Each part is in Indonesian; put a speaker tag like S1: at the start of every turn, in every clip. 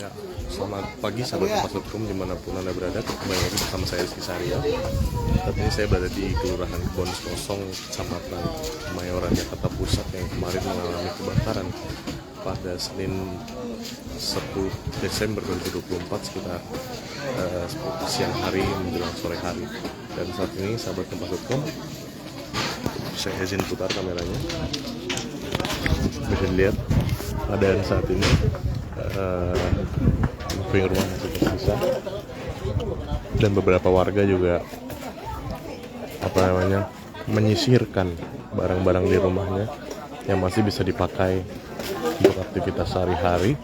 S1: Ya, selamat pagi sahabat Kompas.com dimanapun Anda berada. Kembali lagi bersama saya Rizky Saria. Saat ini saya berada di Kelurahan Kebon Kosong, Kecamatan Kemayoran, Jakarta Pusat yang kemarin mengalami kebakaran pada Senin 10 Desember 2024 sekitar siang hari menjelang sore hari. Dan saat ini sahabat Kompas.com, saya izin putar kameranya. Bisa dilihat keadaan saat ini. Puing rumah masih tersisa dan beberapa warga juga menyisirkan barang-barang di rumahnya yang masih bisa dipakai untuk aktivitas sehari-hari.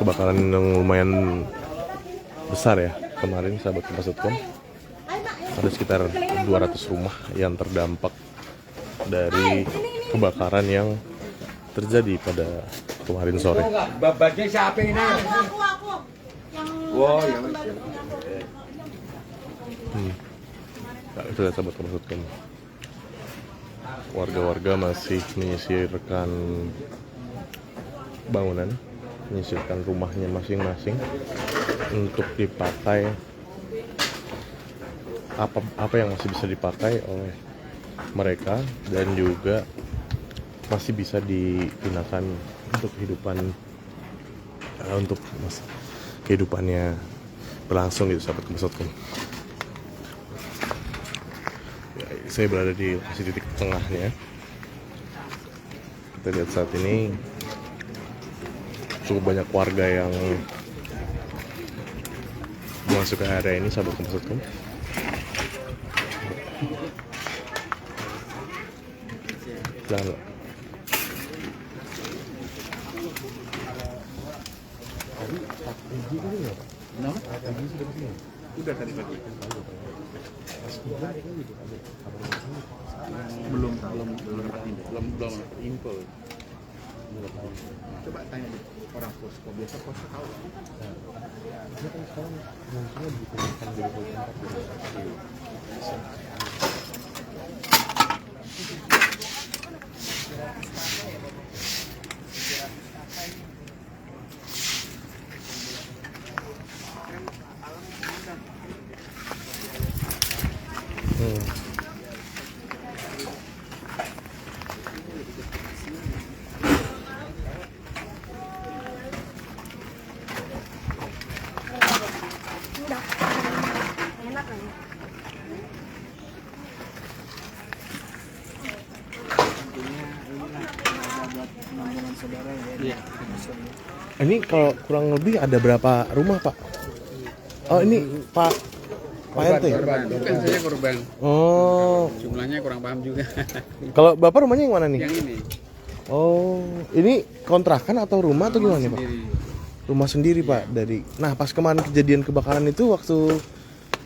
S1: Kebakaran yang lumayan besar ya kemarin sahabat Kompas.com. Ada sekitar 200 rumah yang terdampak dari kebakaran yang terjadi pada kemarin sore.
S2: Babaknya siapa ini?
S3: Aku.
S2: Wow, ya.
S1: Nah, itu ya sahabat Kompas.com. Warga-warga masih menyisirkan bangunan, menyisirkan rumahnya masing-masing untuk dipakai apa yang masih bisa dipakai oleh mereka dan juga masih bisa digunakan untuk kehidupannya berlangsung gitu sahabat Kompas.com. Ya, saya berada di lokasi titik tengahnya. Kita lihat saat ini cukup banyak warga yang masuk ke area ini sahabat Kompas.com. Jangan.
S2: Udah tadi pagi. Belum info. Coba tanya di orang posko, biasa posko tahu.
S1: Ini kalau kurang lebih ada berapa rumah Pak? Oh ini Pak RT.
S2: Bukan saya korban.
S1: Oh,
S2: Jumlahnya kurang paham juga.
S1: kalau Bapak rumahnya yang mana nih?
S2: Yang ini
S1: Oh, ini kontrakan atau rumah atau gimana nih Pak?
S2: sendiri.
S1: Rumah sendiri Pak dari. Nah pas kemarin kejadian kebakaran itu waktu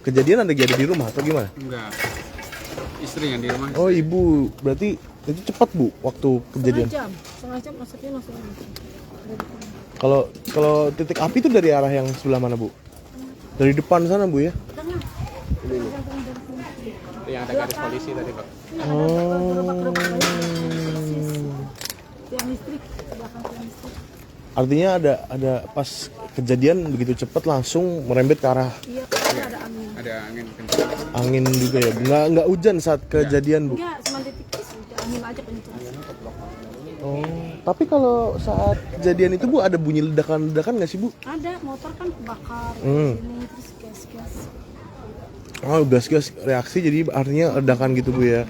S1: kejadian Anda jadi di rumah atau gimana?
S2: Enggak. Istri yang di rumah.
S1: Oh ibu, berarti itu cepat Bu waktu kejadian.
S3: Setengah jam maksudnya langsung.
S1: Kalau titik api itu dari arah yang sebelah mana Bu? Dari depan sana Bu ya?
S2: Yang ada garis polisi tadi Pak.
S1: Oh.
S3: Tiang listrik, belakang tiang listrik.
S1: Artinya ada pas kejadian begitu cepat langsung merembet ke arah
S3: Iya, karena ada angin.
S2: Ada angin kencang.
S1: angin juga ya. Nggak hujan saat kejadian Bu.
S3: Enggak, cuma titik angin aja kencang.
S1: Oh, tapi kalau saat kejadian itu Bu ada bunyi ledakan-ledakan nggak sih Bu?
S3: Ada motor kan kebakar,
S1: Hmm.
S3: ini terus gas-gas.
S1: Oh, gas-gas reaksi jadi artinya ledakan gitu Bu ya.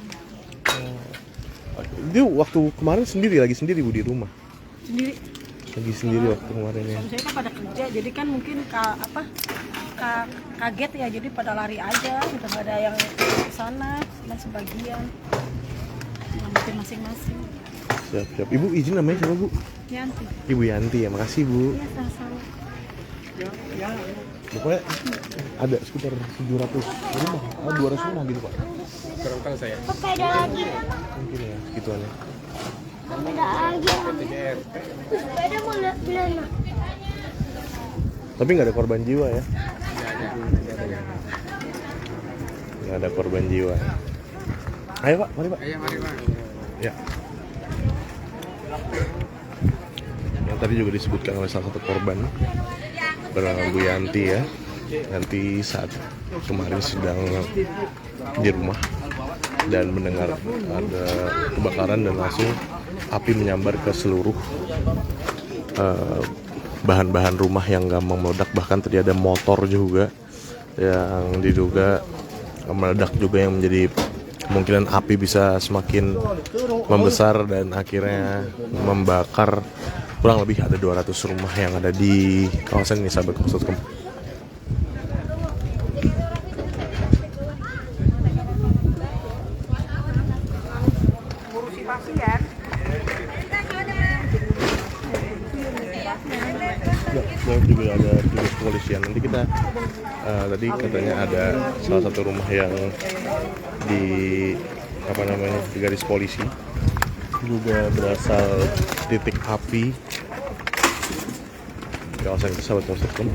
S1: Oh. Itu waktu kemarin lagi sendiri Bu di rumah.
S3: Sendiri.
S1: Lagi sendiri waktu kemarin ya.
S3: Saya kan pada kerja, jadi kan mungkin kaget ya, jadi pada lari aja, udah nggak ada yang ke sana, cuma sebagian. Nyelamatin masing-masing.
S1: Siap. Ibu izin namanya siapa Bu?
S3: Yanti.
S1: Ibu Yanti ya, makasih Bu.
S3: Iya, sama-sama.
S1: Pokoknya ada sekitar 700 rumah, 200 rumah gitu Pak.
S2: Kurang tahu saya.
S4: Sepeda lagi,
S1: Mungkin ya, segituannya.
S4: sepeda lagi. Sepeda mau lihat belana.
S1: Tapi nggak ada korban jiwa ya. Nggak ada korban jiwa. Ayo Pak, mari Pak.
S2: Ayo mari Pak.
S1: Ya. tadi juga disebutkan oleh salah satu korban bernama Bu Yanti ya. Yanti saat kemarin sedang di rumah dan mendengar ada kebakaran dan langsung api menyambar ke seluruh bahan-bahan rumah yang gampang meledak. Bahkan tadi ada motor juga yang diduga meledak juga, yang menjadi kemungkinan api bisa semakin membesar dan akhirnya membakar kurang lebih ada 200 rumah yang ada di kawasan ini, sahabat Kompas.com. Ya, juga ada tugas kepolisian. Nanti kita tadi katanya ada salah satu rumah yang di di garis polisi juga berasal titik api kawasan itu, sahabat Kompas.com.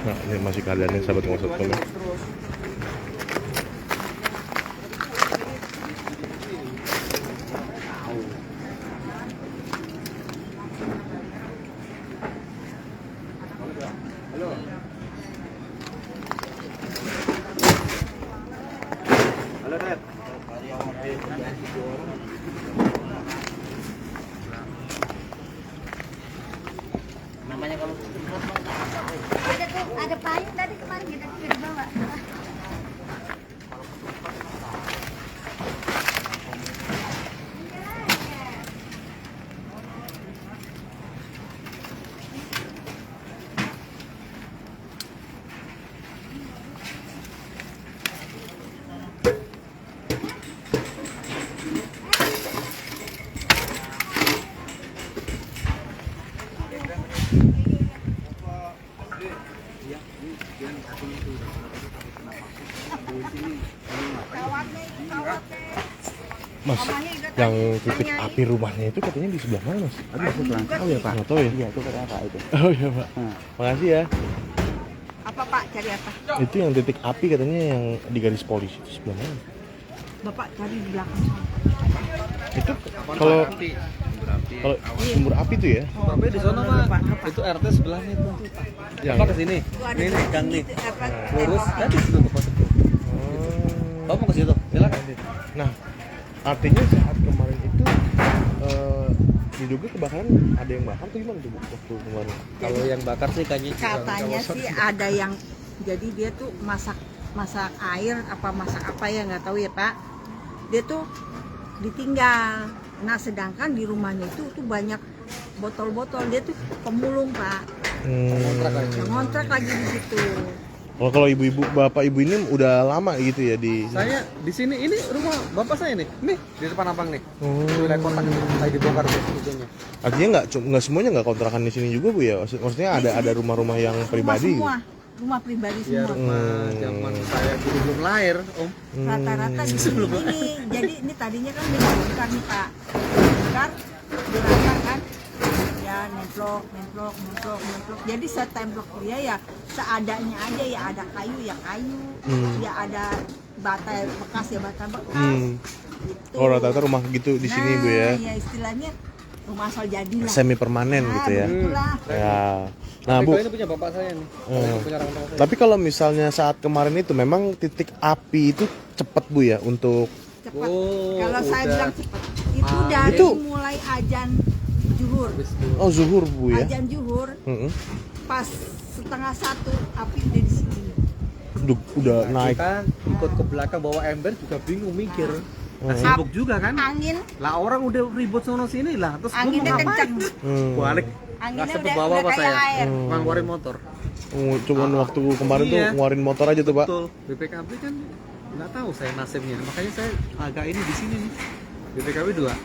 S1: Nah, ini masih keadaannya, sahabat Kompas.com ya.
S4: Ada payung tadi kemarin kita dibawa.
S1: Mas, yang titik api rumahnya itu katanya di sebelah mana, Mas?
S2: Aduh, aku kurang tahu ya Pak.
S1: Nggak tahu ya?
S2: Iya, itu kata apa itu?
S1: Oh iya Pak, makasih ya.
S3: Apa Pak, cari apa?
S1: Itu yang titik api katanya yang di garis polisi itu sebelah mana?
S3: Bapak cari di belakang.
S1: Itu kalau sumber api itu ya?
S2: Tapi di sana Pak, itu RT sebelahnya itu.
S1: Yang
S2: Apa ke sini? Ini nih, gang nih. Lurus tadi situ tempat itu. Kamu mau ke situ? Silakan.
S1: Nah, artinya saat kemarin itu diduga kebakaran ada yang bakar tuh gimana tuh Bu, waktu kemarin?
S2: Kalau yang bakar sih
S3: Katanya sih ada yang, jadi dia tuh masak air apa masak apa ya nggak tahu ya Pak. Dia tuh ditinggal. Nah sedangkan di rumahnya itu tuh banyak botol-botol, dia tuh pemulung Pak. Yang ngontrak lagi di situ.
S1: Kalau ibu-ibu, bapak ibu ini udah lama gitu ya di.
S2: Saya di sini, ini rumah bapak saya nih di depan abang nih. Wilayah kotak lagi dibongkar tuh ujungnya.
S1: Artinya nggak semuanya nggak kontrakan di sini juga Bu ya? Maksudnya ada rumah-rumah yang pribadi.
S3: Rumah pribadi
S2: Ya,
S3: semua.
S2: rumah zaman saya dulu belum lahir, Om.
S3: Rata-rata di sini ini. Jadi ini tadinya kan dibongkar nih Pak. Dibongkar, dirata kan. Ya nemplok. Jadi setemplok dia ya seadanya aja, ya ada kayu ya kayu, ya ada bata bekas ya bata bekas. Gitu.
S1: Oh rata-rata rumah gitu di sini Bu ya?
S3: Ya istilahnya rumah asal jadi lah.
S1: Semi permanen gitu ya?
S3: Begitulah.
S1: Ya. Nah
S2: Tapi
S1: Bu,
S2: kalau ini punya bapak saya nih. Punya orang tua saya.
S1: tapi kalau misalnya saat kemarin itu memang titik api itu cepat Bu ya untuk.
S3: Cepat.
S2: Oh,
S3: Kalau saya
S2: udah.
S3: bilang cepat, itu dari
S1: Itu-
S3: mulai ajan zuhur.
S1: Oh zuhur Bu ya?
S3: Ajan zuhur, pas 12:30 api udah di sini.
S1: Udah naik.
S2: Kita ikut ke belakang bawa ember juga bingung mikir. Nah, sibuk juga kan?
S3: Angin,
S2: Lah orang udah ribut sono sini lah, terus gua mau
S3: anginnya
S2: ngapain?
S3: kenceng.
S2: Balik.
S3: Anginnya
S2: Nggak sempet
S3: udah
S2: bawa apa
S3: kayak
S2: saya.
S3: air.
S2: Ngeluarin motor.
S1: Cuman waktu kemarin tuh
S2: Iya.
S1: ngeluarin motor aja tuh Pak.
S2: Betul. BPKB kan nggak tahu saya nasibnya. Makanya saya agak ini di sini nih. BPKB 2.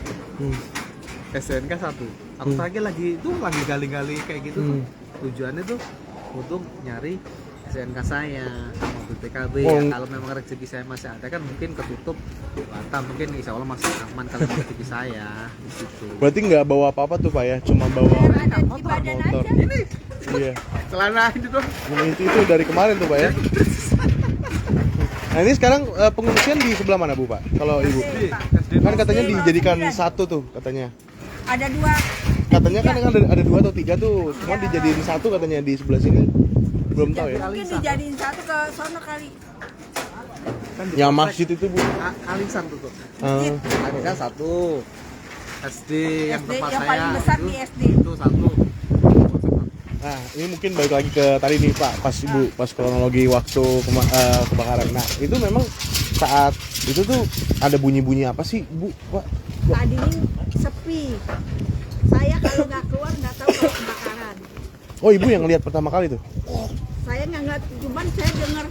S2: SNK 1. Aku terakhir lagi gali-gali kayak gitu tuh. Tujuannya tuh untuk nyari SNK saya sama BPKB
S1: Oh.
S2: ya. Kalau memang rezeki saya masih ada kan mungkin ketutup Batam, mungkin insya Allah masih aman kalau rezeki saya di situ.
S1: Berarti nggak bawa apa-apa tuh Pak ya, cuma bawa
S3: Biar ada di badan
S1: motor.
S3: aja.
S1: Iya.
S2: Celana itu tuh.
S1: Nah, itu dari kemarin tuh Pak ya. Nah ini sekarang pengungsian di sebelah mana Bu Pak? Kalau Ibu? Kan katanya dijadikan satu tuh katanya.
S3: Ada 2.
S1: Katanya kan ada 2 atau 3 tuh, cuma dijadiin satu katanya di sebelah sini. Belum tahu ya.
S3: Mungkin dijadiin satu ke sono kali.
S2: Kan di
S1: Yang
S2: komplek
S1: masjid itu Bu.
S2: Alisan tuh.
S1: Eh,
S2: Alisan satu. SD yang
S3: SD
S2: tempat
S3: yang
S2: saya
S3: paling besar
S2: itu,
S3: di SD.
S2: itu satu.
S1: Nah, ini mungkin balik lagi ke tadi nih Pak, pas Ibu, pas kronologi waktu kebakaran. Nah, itu memang saat itu tuh ada bunyi-bunyi apa sih Bu? Pak?
S3: Tadi ini sepi. Saya kalau nggak keluar nggak tahu kalau kebakaran.
S1: Oh, Ibu yang lihat pertama kali tuh?
S3: Saya nggak, cuman saya dengar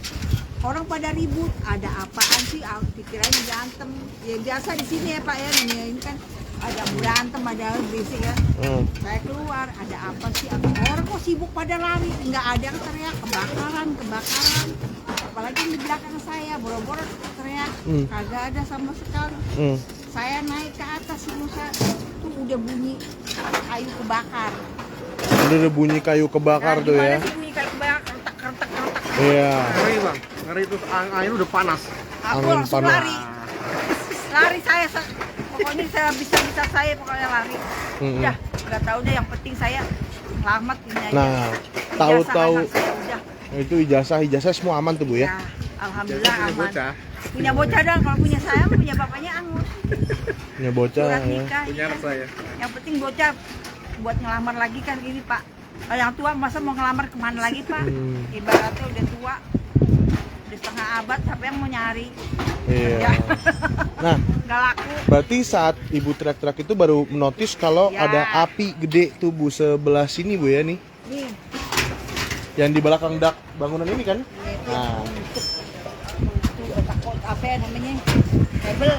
S3: orang pada ribut. Ada apaan sih? Pikirannya berantem. Ya biasa di sini ya Pak ya. Ini kan ada berantem, ada berisik ya. Saya keluar, ada apa sih? Orang kok sibuk pada lari, nggak ada yang teriak kebakaran, kebakaran. Apalagi yang di belakang saya, boro-boro teriak, kagak ada sama sekali. Saya naik ke atas Nusa, tuh udah bunyi kayu kebakar.
S1: Udah bunyi kayu kebakar tuh
S3: Gimana
S1: ya?
S3: sih bunyi kayu kebakar, kertek.
S1: Iya.
S2: Ngeri bang, ngeri itu air udah panas.
S3: Aku
S1: Angin
S3: langsung
S1: panas.
S3: lari saya, pokoknya saya bisa saya pokoknya lari. Udah, nggak tahu deh, yang penting saya selamat ini aja.
S1: Nah, tahu-tahu
S3: Ijazah anak saya udah.
S1: itu ijazah semua aman tuh Bu ya?
S3: Ya, alhamdulillah
S2: Punya
S3: aman.
S2: bocah,
S3: Punya bocah dong, kalau punya saya punya bapaknya Angus.
S1: Punya bocah
S3: Surat
S1: ya.
S3: nikah.
S2: punya
S3: iya.
S2: anak saya.
S3: Yang penting bocah buat ngelamar lagi kan ini Pak. Kalau yang tua masa mau ngelamar kemana lagi Pak? Ibaratnya udah tua, udah setengah abad, siapa yang mau nyari?
S1: Iya. Nah,
S3: Nggak laku.
S1: berarti saat Ibu teriak-teriak itu baru notice kalau
S3: Ya.
S1: ada api gede tuh Bu sebelah sini Bu ya nih.
S3: Nih,
S1: Yang di belakang dak bangunan ini kan? Nah,
S3: itu takut apa ya namanya? Kabel.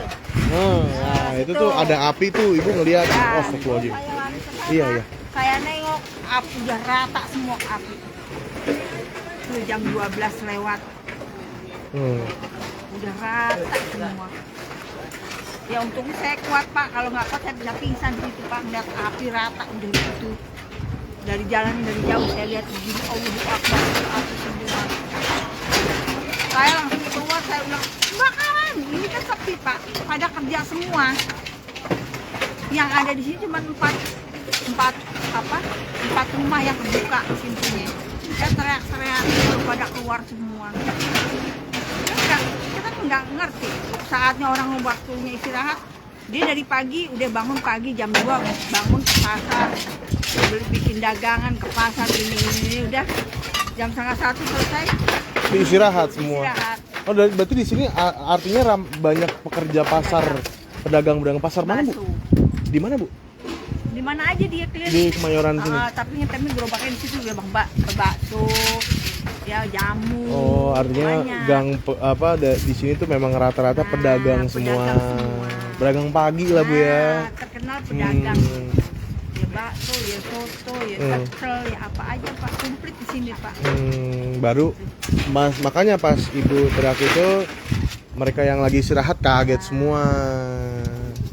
S1: nah itu tuh ada api tuh Ibu ngelihat.
S3: Ya,
S1: Oh, astagfirullahaladzim.
S3: saya lari ke sana.
S1: Iya, iya.
S3: Saya nengok api udah rata semua api. Itu jam 12 lewat. Udah rata semua. Ya untungnya saya kuat Pak, kalau nggak kuat saya bisa pingsan di situ Pak, ngeliat api rata udah gitu. Dari jalan dari jauh saya lihat begini, Allahu Akbar, api semua. Saya langsung keluar, saya bilang kebakaran, ini kan sepi Pak, pada kerja semua. Yang ada di sini cuma empat rumah yang terbuka pintunya. Saya teriak-teriak, baru pada keluar semua. Kita kan nggak ngerti saatnya orang waktunya istirahat. Dia dari pagi udah bangun pagi jam 2 bangun ke pasar, beli bikin dagangan ke pasar ini udah jam 12:30 selesai
S1: Istirahat semua.
S3: istirahat.
S1: Oh, berarti di sini artinya banyak pekerja pasar, pedagang pasar mana Bu?
S3: Bakso.
S1: Di mana Bu?
S3: Di mana aja dia
S1: Di
S3: keliling.
S1: Kemayoran sini.
S3: Tapi ngetemnya gerobaknya di situ udah bang bakso, ya jamu.
S1: Oh, artinya
S3: banyak.
S1: gang di sini tuh memang rata-rata
S3: Nah,
S1: pedagang semua.
S3: pedagang semua.
S1: Pedagang pagi lah Bu ya.
S3: Terkenal pedagang.
S1: Hmm.
S3: Ya bakso, ya soto, ya pecel, ya apa aja Pak, komplit di sini Pak.
S1: Baru makanya pas Ibu teriak itu mereka yang lagi istirahat kaget semua.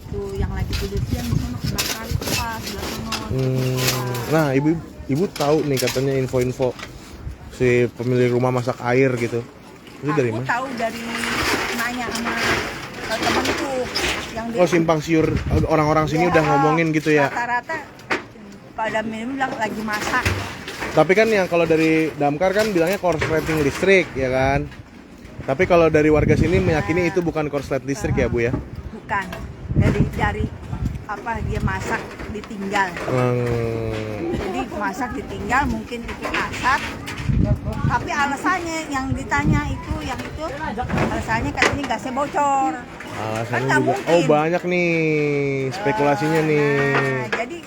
S3: Tuh yang lagi tidur siang di sana kebakaran itu Pak, sebelah sana.
S1: Nah, ibu tahu nih katanya info-info si pemilik rumah masak air gitu. Itu dari
S3: Aku
S1: mana?
S3: tahu dari nanya sama temanku yang di
S1: Oh, simpang siur orang-orang sini udah ngomongin gitu ya.
S3: Rata-rata pada minum bilang lagi masak.
S1: Tapi kan yang kalau dari damkar kan bilangnya korsleting listrik ya kan. Tapi kalau dari warga sini meyakini itu bukan korslet listrik ya Bu ya.
S3: Bukan. Dari apa dia masak ditinggal. Jadi masak ditinggal mungkin itu asap. Tapi alasannya yang ditanya itu alasannya katanya gasnya bocor.
S1: Alasannya
S3: Kan nggak
S1: juga.
S3: mungkin.
S1: Oh, banyak nih spekulasinya nih.
S3: Nah, jadi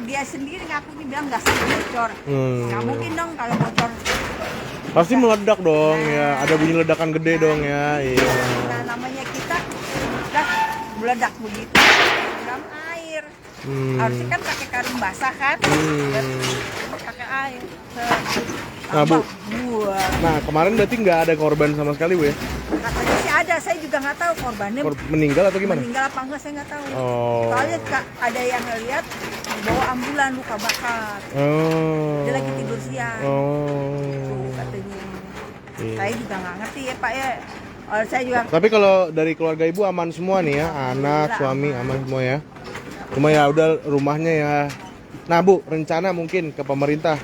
S3: dia sendiri ngaku nih bilang gasnya bocor. Nggak mungkin dong kalau bocor.
S1: Pasti meledak dong ya. Ada bunyi ledakan gede dong ya. Iya.
S3: Nah namanya kita udah meledak begitu dalam air. Harusnya kan pakai karung basah kan, dan pakai air.
S1: Nah, Bu.
S3: Buah.
S1: Nah, kemarin berarti nggak ada korban sama sekali, Bu ya?
S3: Katanya sih ada, saya juga nggak tahu korbannya
S1: Meninggal atau gimana?
S3: meninggal apa enggak, saya nggak tahu.
S1: Oh.
S3: Soalnya ada yang ngeliat bawa ambulan luka bakar.
S1: Oh.
S3: Dia lagi tidur siang.
S1: Oh.
S3: Tuh, katanya.
S1: Iya.
S3: Saya juga nggak ngerti ya Pak ya. Saya juga
S1: Tapi kalau dari keluarga Ibu aman semua nih ya, anak, suami aman semua ya. Cuma ya udah rumahnya ya. Nah, Bu, rencana mungkin ke pemerintah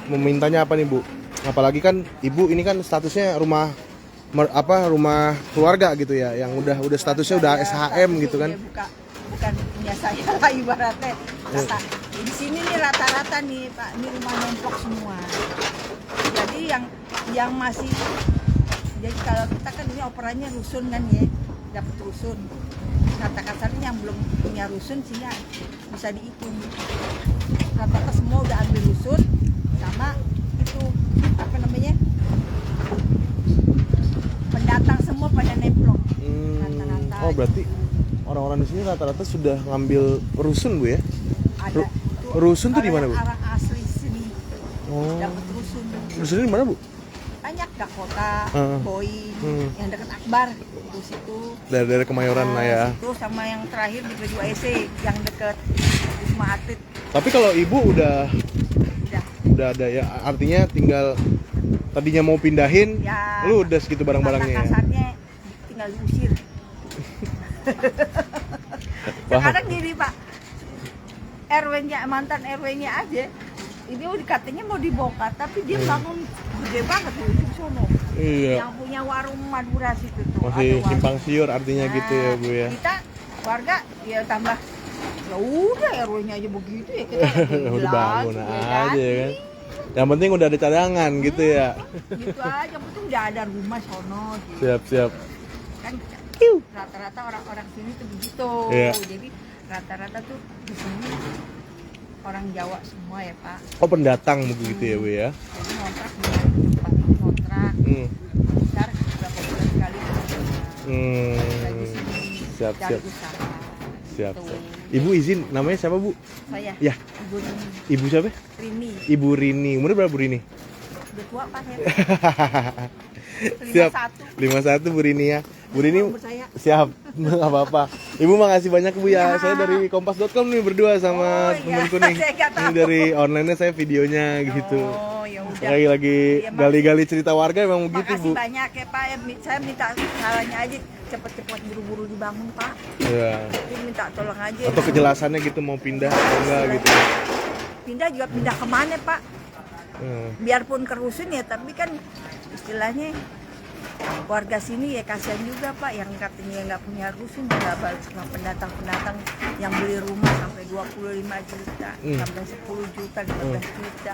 S1: memintanya apa nih, Bu? Apalagi kan Ibu ini kan statusnya rumah rumah keluarga gitu ya, yang udah statusnya udah SHM gitu kan.
S3: Bukan punya saya lah ibaratnya. Kata di sini nih rata-rata nih Pak, ini rumah nemplok semua. Jadi yang masih, jadi kalau kita kan ini operannya rusun kan ya, dapat rusun. Kata kasarnya yang belum punya rusun sih ya bisa dihitung. Rata-rata semua udah ambil rusun sama itu apa namanya, pendatang semua pada nemplok. Rata-rata.
S1: Oh, berarti orang-orang di sini rata-rata sudah ngambil rusun, Bu ya?
S3: Ada.
S1: Rusun tuh di mana, Bu?
S3: Orang asli sini
S1: Oh.
S3: dapat rusun.
S1: Rusun di mana, Bu?
S3: Banyak Dakota, Boeing, yang dekat Akbar itu situ.
S1: Dari Kemayoran lah ya.
S3: Itu sama yang terakhir di P2EC yang dekat Wisma Atlet.
S1: Tapi kalau Ibu udah ada ya, artinya tinggal tadinya mau pindahin,
S3: Ya,
S1: lu udah segitu barang-barangnya ya.
S3: kasarnya tinggal diusir. Sekarang gini Pak, RW-nya mantan RW-nya aja ini katanya mau dibongkar, tapi dia bangun gede banget tuh di sono.
S1: Iya.
S3: Yang punya warung Madura situ tuh.
S1: Masih
S3: ada warung.
S1: simpang siur artinya gitu ya, Bu ya.
S3: Kita warga ya tambah, ya udah RW-nya aja begitu ya kita
S1: Udah bangun aja ya kan. Yang penting udah ada cadangan gitu ya.
S3: Gitu aja, yang penting udah ada rumah sono gitu.
S1: Siap.
S3: Kan rata-rata orang-orang sini tuh begitu.
S1: Iya.
S3: Jadi rata-rata tuh di sini orang Jawa semua ya Pak.
S1: Oh, pendatang begitu ya, Bu ya.
S3: Jadi ngontrak di tempat ini ngontrak. Ntar berapa bulan sekali lagi sini
S1: Siap.
S3: cari usaha.
S1: Siap.
S3: Tuh.
S1: Ibu izin, namanya siapa, Bu?
S3: Saya.
S1: Ya.
S3: Ibu Rini.
S1: Ibu siapa?
S3: Rini.
S1: Ibu Rini. Umurnya berapa, Bu Rini?
S3: Udah tua Pak ya.
S1: Siap.
S3: 51.
S1: 51 Bu Rini ya. Bu Rini
S3: Umur saya.
S1: siap. Nggak apa-apa. Ibu makasih banyak, Bu ya.
S3: Ya.
S1: Saya dari kompas.com nih berdua sama
S3: Oh, iya.
S1: temanku nih.
S3: Saya nggak
S1: Ini
S3: tahu.
S1: dari online-nya saya videonya gitu.
S3: Oh, ya udah.
S1: Lagi
S3: Iya,
S1: gali-gali cerita warga emang begitu,
S3: Makasih
S1: Bu.
S3: banyak ya Pak. Saya minta salahnya aja cepet-cepet buru-buru dibangun Pak.
S1: Ya.
S3: Jadi minta tolong aja.
S1: Atau kejelasannya gitu mau pindah atau enggak gitu.
S3: Pindah juga pindah kemana Pak? Biarpun ke rusun ya, tapi kan istilahnya warga sini ya kasihan juga Pak, yang katanya nggak punya rusun juga balik sama pendatang-pendatang yang beli rumah sampai 25 juta, sampai 10 juta, 15 juta.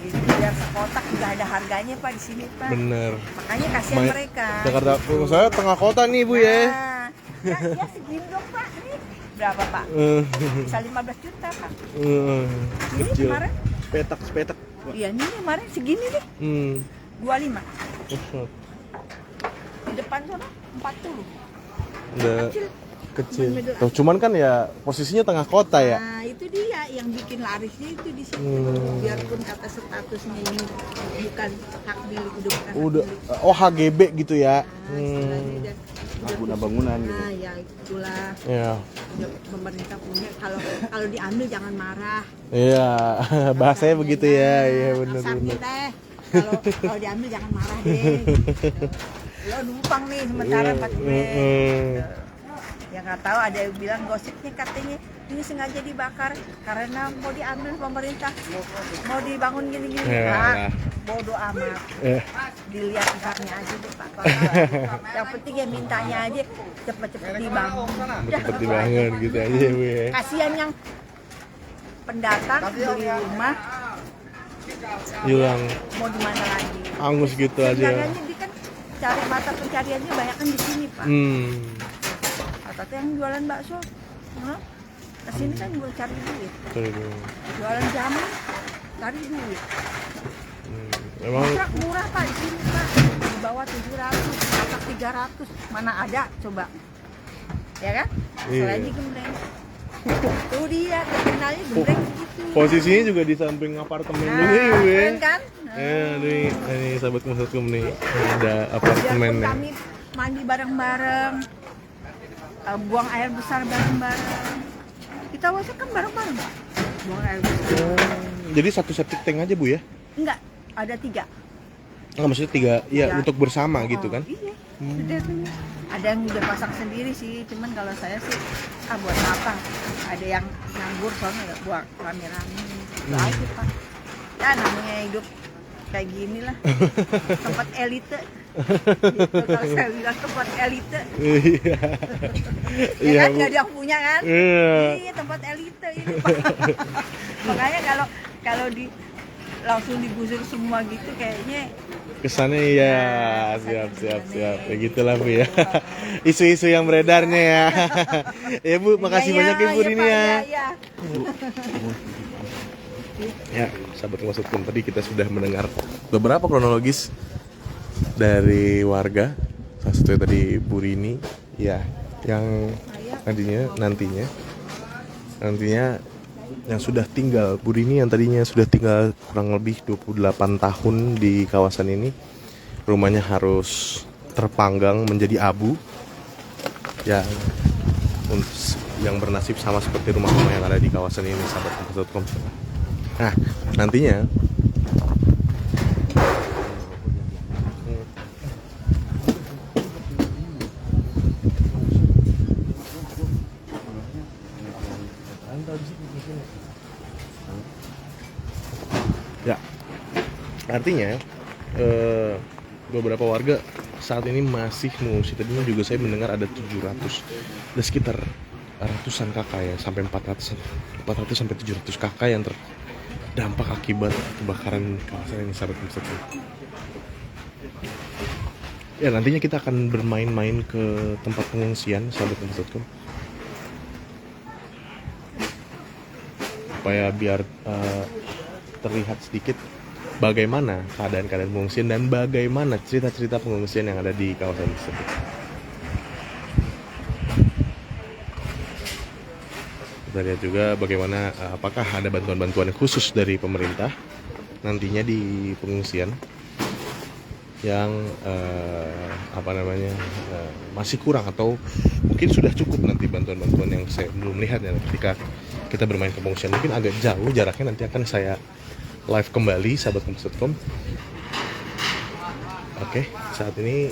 S3: Jadi biar sekotak juga ada harganya Pak di sini Pak.
S1: Bener.
S3: Makanya kasihan mereka.
S1: Jakarta, saya tengah kota nih, Bu ya.
S3: Nah, ya segini dong Pak. Ini berapa Pak? Bisa 15 juta Pak. Ini
S1: Kecil.
S3: kemarin?
S1: Sepetak.
S3: Iya ini kemarin segini nih. 25. Di depan sana 40.
S1: Udah
S3: Kecil.
S1: kecil.
S3: Middle
S1: Tuh, cuman kan ya posisinya tengah kota ya.
S3: Nah itu dia yang bikin larisnya itu di situ. Biarpun kata statusnya ini bukan hak milik,
S1: Udah HGB gitu ya.
S3: istilahnya dan
S1: Guna bangunan gitu.
S3: nah ya itulah
S1: Ya.
S3: udah pemerintah punya, kalau diambil jangan marah.
S1: Iya, bahasanya begitu ya. Iya
S3: Kasarnya
S1: benar.
S3: teh, kalau diambil jangan marah deh gitu. Lo numpang nih sementara 4 bulan gitu. Ya nggak tahu, ada yang bilang gosipnya katanya ini sengaja dibakar karena mau diambil pemerintah, mau dibangun gini-gini.
S1: Ya,
S3: Pak,
S1: lah.
S3: bodoh amat. Dilihat akarnya aja deh Pak. Yang penting ya mintanya aja cepet-cepet dibangun.
S1: Cepet dibangun gitu aja ya, Bu ya.
S3: Kasihan yang pendatang beli rumah
S1: Hilang
S3: mau di mana lagi.
S1: angus gitu aja.
S3: Jangannya dia kan cari mata pencariannya banyak kan di sini Pak. Atau yang jualan bakso, kesini kan gue cari duit. Jualan jamu, cari duit.
S1: Emang
S3: Murah Pak di sini Pak, di bawah 700, atas 300, mana ada coba, ya kan?
S1: Iya.
S3: Selain gembreng. Tuh dia terkenalnya gebrek gitu.
S1: Posisinya juga di samping apartemen
S3: Nah,
S1: ini gue.
S3: keren kan?
S1: Ini sahabat Musatkum nih, ada
S3: Biarpun
S1: apartemennya.
S3: kami mandi bareng-bareng, buang air besar bareng-bareng. Kita WC kan bareng-bareng, Pak. Buang air besar.
S1: Jadi satu septic tank aja Bu ya?
S3: Enggak, ada 3.
S1: Nggak, maksudnya 3, ya
S3: Iya.
S1: untuk bersama gitu kan?
S3: Iya, gede tuh. Ada yang udah pasang sendiri sih, cuman kalau saya sih, buat apa? Ada yang nganggur soalnya nggak buat rame-rame. Itu aja Pak. Ya namanya hidup kayak gini lah. Tempat elite. Gitu, kalau saya bilang tempat elite.
S1: Iya.
S3: Ya
S1: Iya,
S3: kan
S1: Bu.
S3: nggak ada yang punya kan?
S1: Iya.
S3: Iya tempat elite ini Pak. Makanya kalau langsung digusur semua gitu kayaknya
S1: Kesannya ya, siap. Ya gitulah Bu ya. Isu-isu yang beredarnya ya. Ya Bu, makasih banyak ya Bu Rini ya.
S3: Iya.
S1: Ya, sahabat Musatkum, tadi kita sudah mendengar beberapa kronologis dari warga. Salah satunya tadi Bu Rini, ya, yang nantinya yang sudah tinggal, Bu Rini yang tadinya sudah tinggal kurang lebih 28 tahun di kawasan ini, rumahnya harus terpanggang menjadi abu. Ya, yang bernasib sama seperti rumah-rumah yang ada di kawasan ini, sahabat Musatkum. Nah, nantinya ya, artinya beberapa warga saat ini masih mengungsi. Tadinya juga saya mendengar ada 700, ada sekitar ratusan kakak ya, sampai 400 sampai 700 kakak yang terdampak akibat kebakaran kawasan ini, sahabat Musatkum. Ya, nantinya kita akan bermain-main ke tempat pengungsian, sahabat Musatkum, supaya biar terlihat sedikit bagaimana keadaan pengungsian dan bagaimana cerita-cerita pengungsian yang ada di kawasan tersebut. Kita lihat juga bagaimana apakah ada bantuan-bantuan khusus dari pemerintah nantinya di pengungsian yang masih kurang atau mungkin sudah cukup nanti bantuan-bantuan yang saya belum lihat ya ketika kita bermain ke pengungsian. Mungkin agak jauh jaraknya, nanti akan saya live kembali, sahabat Musatkum. Oke, saat ini